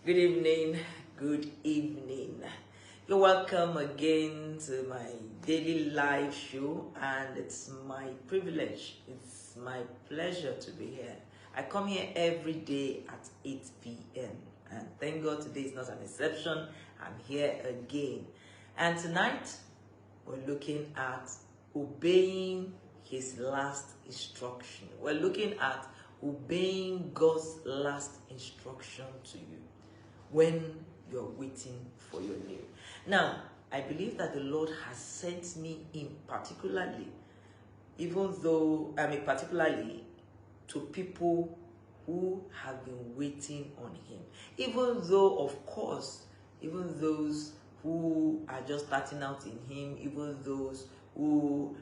Good evening, good evening. You're welcome again to my daily live show, and it's my privilege, it's my pleasure to be here. I come here every day at 8 p.m. and thank God today is not an exception. I'm here again. And tonight, we're looking at obeying his last instruction. We're looking at obeying God's last instruction to you when you're waiting for your new. Now, I believe that the Lord has sent me in particularly, particularly to people who have been waiting on him. Even though, of course, even those who are just starting out in him, even those who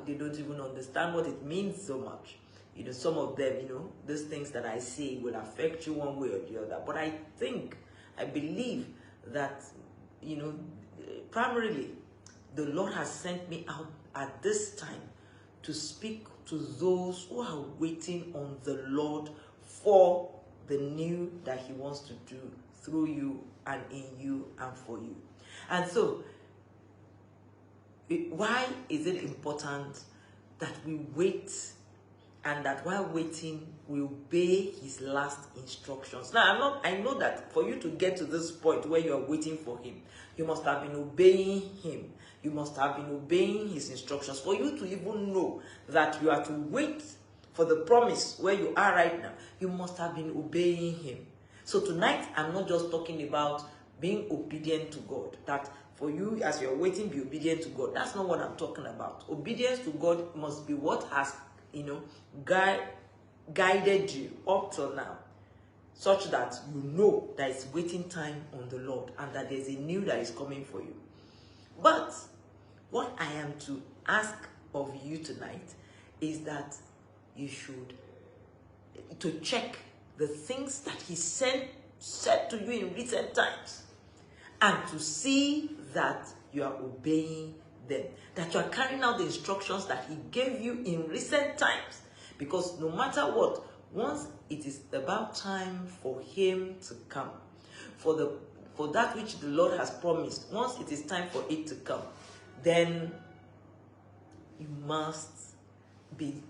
they don't even understand what it means so much. Some of them, those things that I say will affect you one way or the other. But I believe that, primarily, the Lord has sent me out at this time to speak to those who are waiting on the Lord for the new that he wants to do through you and in you and for you. And so, why is it important that we wait, and that while waiting, we obey his last instructions? Now, I know that for you to get to this point where you are waiting for him, you must have been obeying him. You must have been obeying his instructions. For you to even know that you are to wait for the promise where you are right now, you must have been obeying him. So tonight, I'm not just talking about being obedient to God. That for you, as you're waiting, be obedient to God. That's not what I'm talking about. Obedience to God must be what has, guided you up till now, such that you know that it's waiting time on the Lord and that there's a new that is coming for you. But what I am to ask of you tonight is that you should to check the things that he said to you in recent times, and to see that you are obeying them, that you are carrying out the instructions that he gave you in recent times. Because no matter what, once it is about time for him to come, for that which the Lord has promised, once it is time for it to come, then you must be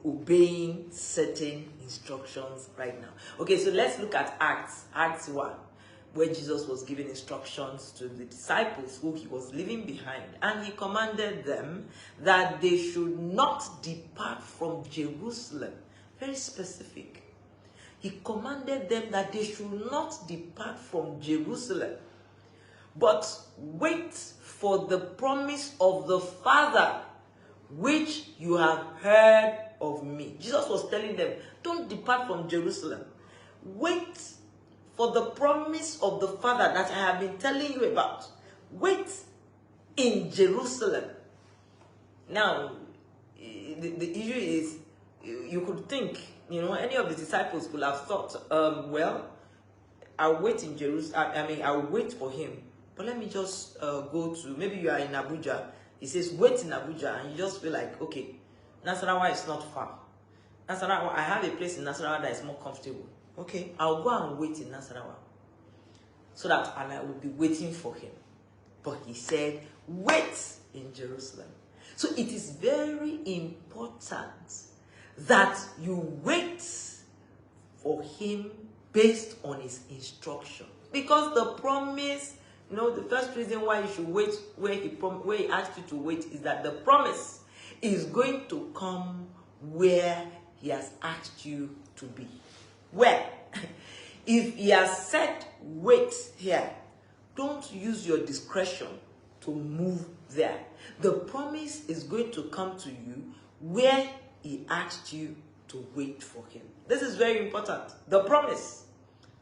obeying certain instructions right now. Okay, so let's look at Acts 1, where Jesus was giving instructions to the disciples who he was leaving behind. And he commanded them that they should not depart from Jerusalem. Very specific. He commanded them that they should not depart from Jerusalem, but wait for the promise of the Father, which you have heard of me. Jesus was telling them, don't depart from Jerusalem. Wait for the promise of the Father that I have been telling you about. Wait in Jerusalem. Now, the issue is, you could think, any of the disciples could have thought, I'll wait in Jerusalem. I'll wait for him. But let me just go to, maybe you are in Abuja. He says, wait in Abuja, and you just feel like, okay, Nasarawa is not far. Nasarawa, I have a place in Nasarawa that is more comfortable. Okay, I'll go and wait in Nasarawa, and I will be waiting for him. But he said, wait in Jerusalem. So it is very important that you wait for him based on his instruction. Because the promise, the first reason why you should wait where he asked you to wait is that the promise is going to come where he has asked you to be. Where? If he has said wait here, don't use your discretion to move there. The promise is going to come to you where he asked you to wait for him. This is very important. The promise.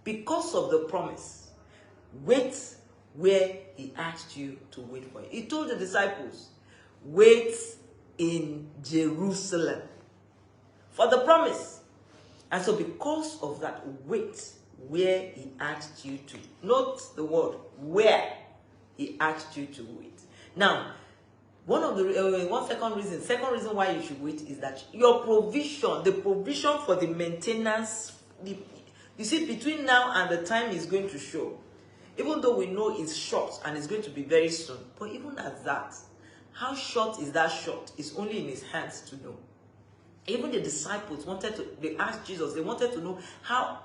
Because of the promise, wait where he asked you to wait for him. He told the disciples, wait in Jerusalem for the promise. And so because of that, wait where he asked you to. Note the word, where he asked you to wait. Now, second reason why you should wait is that your provision, the provision for the maintenance, You see, between now and the time he's going to show, even though we know it's short and it's going to be very soon, but even at that, how short is that short? It's only in his hands to know. Even the disciples they asked Jesus, they wanted to know how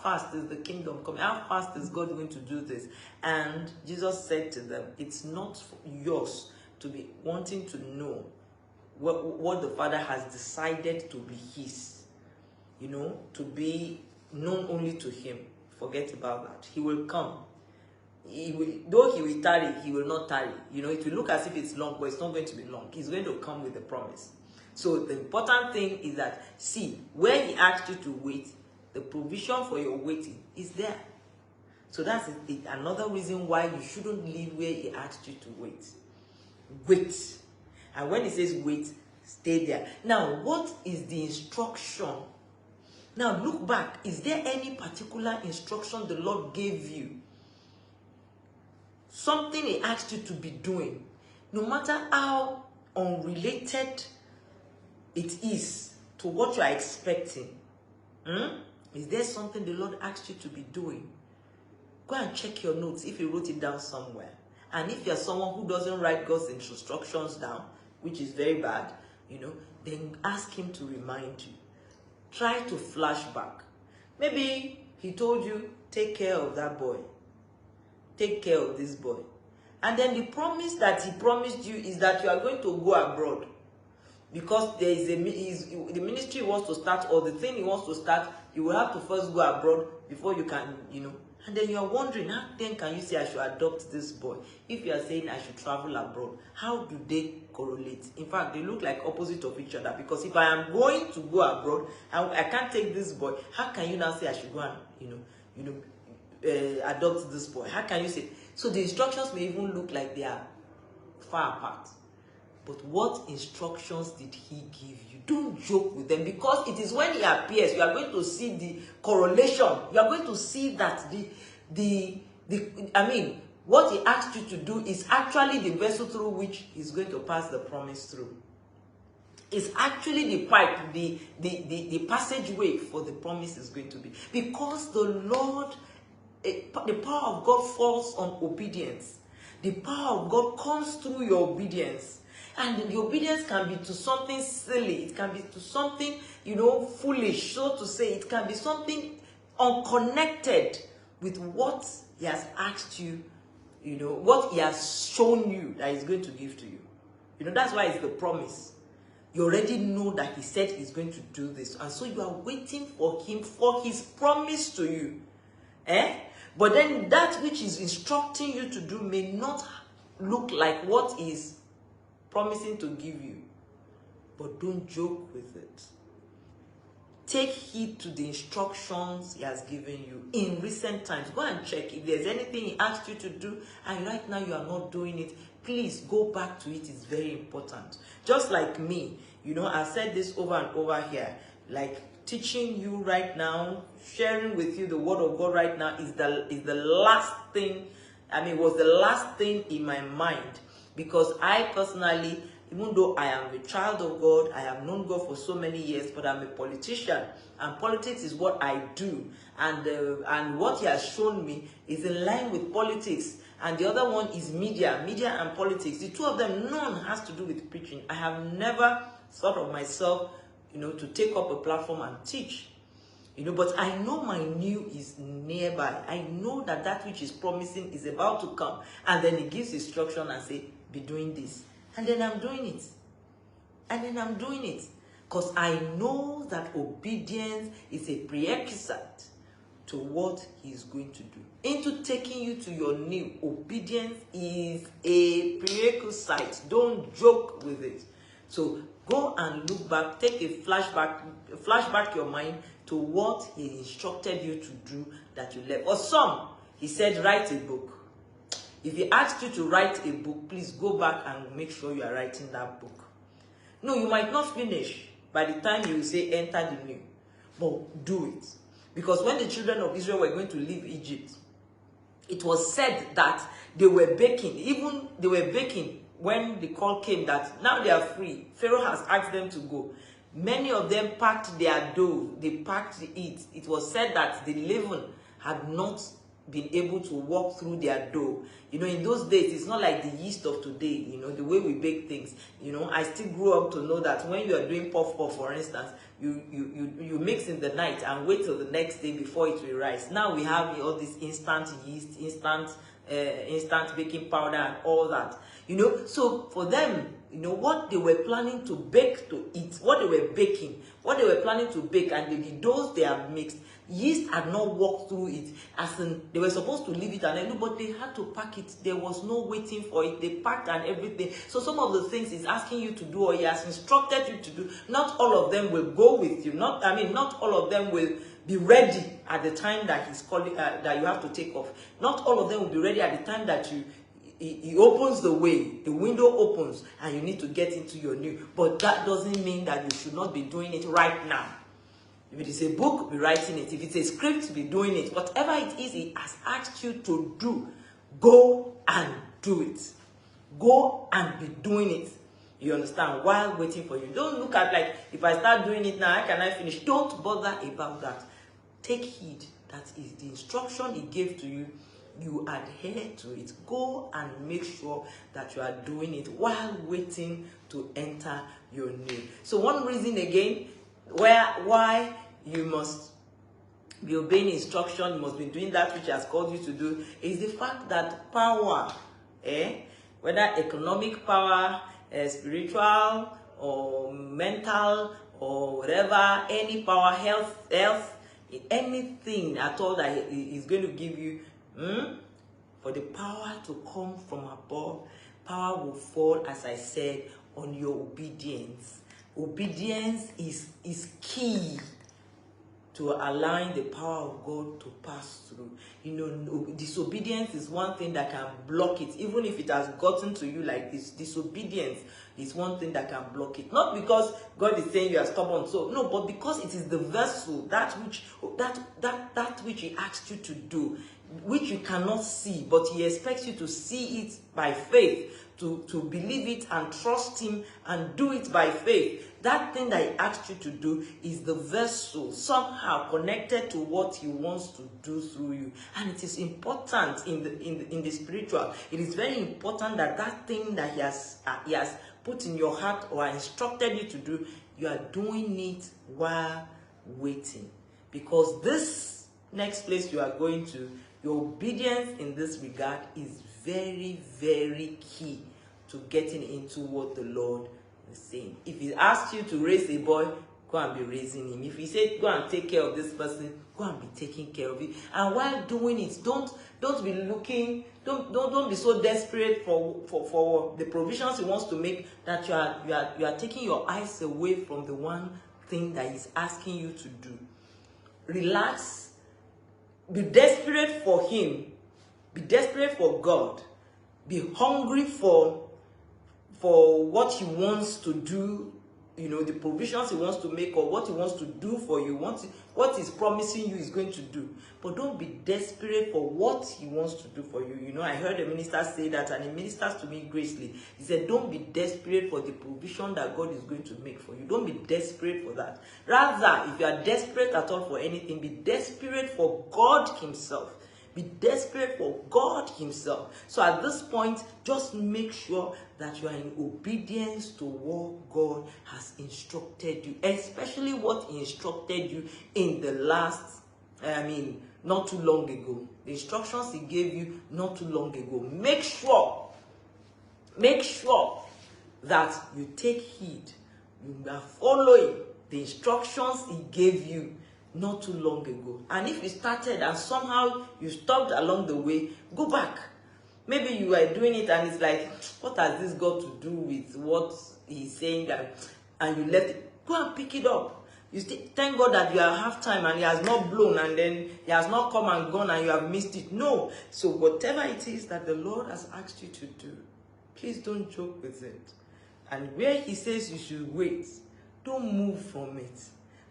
fast is the kingdom coming? How fast is God going to do this? And Jesus said to them, it's not yours to be wanting to know what the Father has decided to be his, to be known only to him. Forget about that. He will come. Though he will tarry, he will not tarry. It will look as if it's long, but it's not going to be long. He's going to come with the promise. So the important thing is that, see, where he asked you to wait, the provision for your waiting is there. So that's another reason why you shouldn't leave where he asked you to wait. Wait. And when he says wait, stay there. Now, what is the instruction? Now, look back. Is there any particular instruction the Lord gave you? Something he asked you to be doing. No matter how unrelated it is to what you are expecting. Is there something the Lord asked you to be doing? Go and check your notes if you wrote it down somewhere. And if you're someone who doesn't write God's instructions down, which is very bad, then ask him to remind you. Try to flash back. Maybe he told you, take care of that boy. Take care of this boy. And then the promise that he promised you is that you are going to go abroad. Because there is the ministry he wants to start, or the thing he wants to start, you will have to first go abroad before you can, And then you are wondering, how then can you say I should adopt this boy? If you are saying I should travel abroad, how do they correlate? In fact, they look like opposite of each other. Because if I am going to go abroad, I can't take this boy. How can you now say I should go and, adopt this boy? How can you say? So the instructions may even look like they are far apart. But what instructions did he give you? Don't joke with them, because it is when he appears, you are going to see the correlation. You are going to see that what he asked you to do is actually the vessel through which he's going to pass the promise through. It's actually the pipe, the passageway for the promise is going to be. Because the Lord, the power of God falls on obedience. The power of God comes through your obedience. And the obedience can be to something silly. It can be to something, foolish, so to say. It can be something unconnected with what he has asked you, what he has shown you that he's going to give to you. That's why it's the promise. You already know that he said he's going to do this. And so you are waiting for him, for his promise to you. But then that which is instructing you to do may not look like what is promising to give you. But don't joke with it. Take heed to the instructions he has given you in recent times. Go and check if there's anything he asked you to do and right now you are not doing it. Please go back to it. It's very important. Just like me, I've said this over and over here. Like teaching you right now, sharing with you the word of God right now is the last thing. Was the last thing in my mind. Because I personally, even though I am a child of God, I have known God for so many years, but I'm a politician. And politics is what I do. And what he has shown me is in line with politics. And the other one is media and politics. The two of them, none has to do with preaching. I have never thought of myself, to take up a platform and teach. But I know my new is nearby. I know that which is promising is about to come. And then he gives instruction and say, be doing this. And then I'm doing it. Because I know that obedience is a prerequisite to what he's going to do. Into taking you to your new, obedience is a prerequisite. Don't joke with it. So go and look back, take a flashback your mind to what he instructed you to do that you left. For some, he said, write a book. If he asked you to write a book, please go back and make sure you are writing that book. No, you might not finish by the time you say enter the new. But do it. Because when the children of Israel were going to leave Egypt, it was said that they were baking. When the call came that now they are free, Pharaoh has asked them to go. Many of them packed their dough, they packed it. It was said that the leaven had not been able to walk through their dough. You know, in those days, it's not like the yeast of today, you know, the way we bake things. You know, I still grew up to know that when you are doing puff puff, for instance, you mix in the night and wait till the next day before it will rise. Now we have all this instant yeast, instant baking powder and all that. You know, so for them, you know, what they were planning to bake to eat, what they were baking, what they were planning to bake, and the doughs they have mixed, yeast had not walked through it. As in, they were supposed to leave it and then, but they had to pack it. There was no waiting for it. They packed and everything. So some of the things he's asking you to do, or he has instructed you to do, not all of them will go with you. Not all of them will be ready at the time that he's calling, that you have to take off. Not all of them will be ready at the time that he opens the way, the window opens, and you need to get into your new. But that doesn't mean that you should not be doing it right now. If it is a book, be writing it. If it's a script, be doing it. Whatever it is he has asked you to do, go and do it. Go and be doing it. You understand? While waiting for you. Don't look at like, if I start doing it now, how can I finish? Don't bother about that. Take heed. That is the instruction he gave to you. You adhere to it. Go and make sure that you are doing it while waiting to enter your new. So one reason again, why you must be obeying instruction, you must be doing that which he has called you to do, is the fact that power, whether economic power, spiritual or mental or whatever, any power, health, anything at all that he is going to give you, for the power to come from above, power will fall, as I said, on your obedience. Obedience is key to allowing the power of God to pass through. You know, disobedience is one thing that can block it. Even if it has gotten to you like this, disobedience is one thing that can block it. Not because God is saying you are stubborn, so no, but because it is the vessel, that which he asked you to do, which you cannot see, but he expects you to see it by faith, to believe it and trust him and do it by faith. That thing that he asked you to do is the vessel somehow connected to what he wants to do through you. And it is important in the spiritual. It is very important that that thing that he has put in your heart or instructed you to do, you are doing it while waiting. Because this next place you are going to, your obedience in this regard is very, very key to getting into what the Lord is saying. If he asks you to raise a boy, go and be raising him. If he said go and take care of this person, go and be taking care of it. And while doing it, don't be looking, don't be so desperate for the provisions he wants to make that you are taking your eyes away from the one thing that he's asking you to do. Relax. Be desperate for him. Be desperate for God. Be hungry for what he wants to do, you know, the provisions he wants to make or what he wants to do for you, what he's promising you is going to do. But don't be desperate for what he wants to do for you. You know, I heard a minister say that, and he ministers to me graciously. He said, don't be desperate for the provision that God is going to make for you. Don't be desperate for that. Rather, if you are desperate at all for anything, be desperate for God himself. Be desperate for God himself. So at this point, just make sure that you are in obedience to what God has instructed you, especially what he instructed you in the last, not too long ago. The instructions he gave you not too long ago. Make sure that you take heed. You are following the instructions he gave you not too long ago. And if you started and somehow you stopped along the way, go back. Maybe you were doing it and it's like, what has this got to do with what he's saying? And you left it. Go and pick it up. You thank God that you have time and he has not blown and then he has not come and gone and you have missed it. No. So whatever it is that the Lord has asked you to do, please don't joke with it. And where he says you should wait, don't move from it.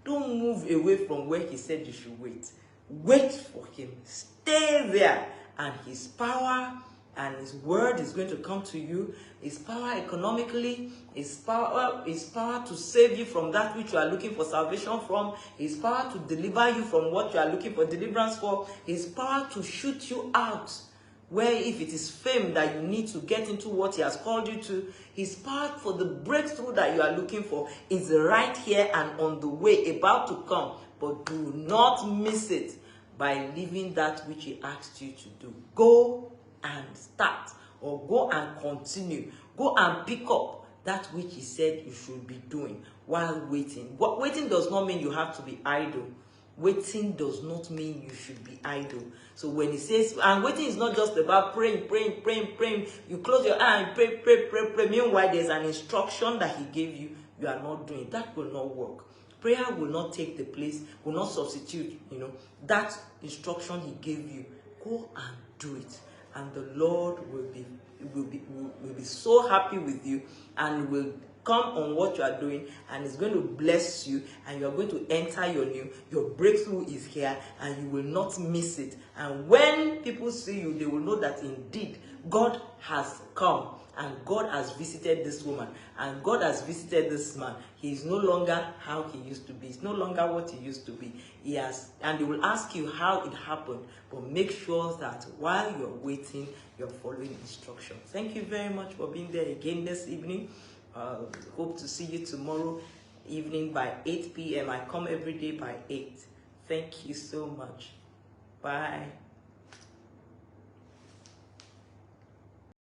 Don't move away from where he said you should wait. Wait for him. Stay there. And his power and his word is going to come to you. His power economically, his power to save you from that which you are looking for salvation from, his power to deliver you from what you are looking for deliverance for, his power to shoot you out where if it is fame that you need to get into what he has called you to, his power for the breakthrough that you are looking for is right here and on the way, about to come. But do not miss it by leaving that which he asked you to do. Go and start, or go and continue. Go and pick up that which he said you should be doing while waiting. Waiting does not mean you have to be idle. Waiting does not mean you should be idle. So when he says, and waiting is not just about praying. You close your eye and pray. Meanwhile, there's an instruction that he gave you, you are not doing. That will not work. Prayer will not take the place, will not substitute, that instruction he gave you. Go and do it. And the Lord will be so happy with you, and will come on what you are doing, and is going to bless you, and you are going to enter your breakthrough is here, and you will not miss it. And when people see you, they will know that indeed God has come, and God has visited this woman, and God has visited this man. He is no longer how he used to be. He's no longer what he used to be. He has, and they will ask you how it happened, but make sure that while you're waiting, you're following instructions. Thank you very much for being there again this evening. Hope to see you tomorrow evening by 8 p.m. I come every day by 8. Thank you so much. Bye.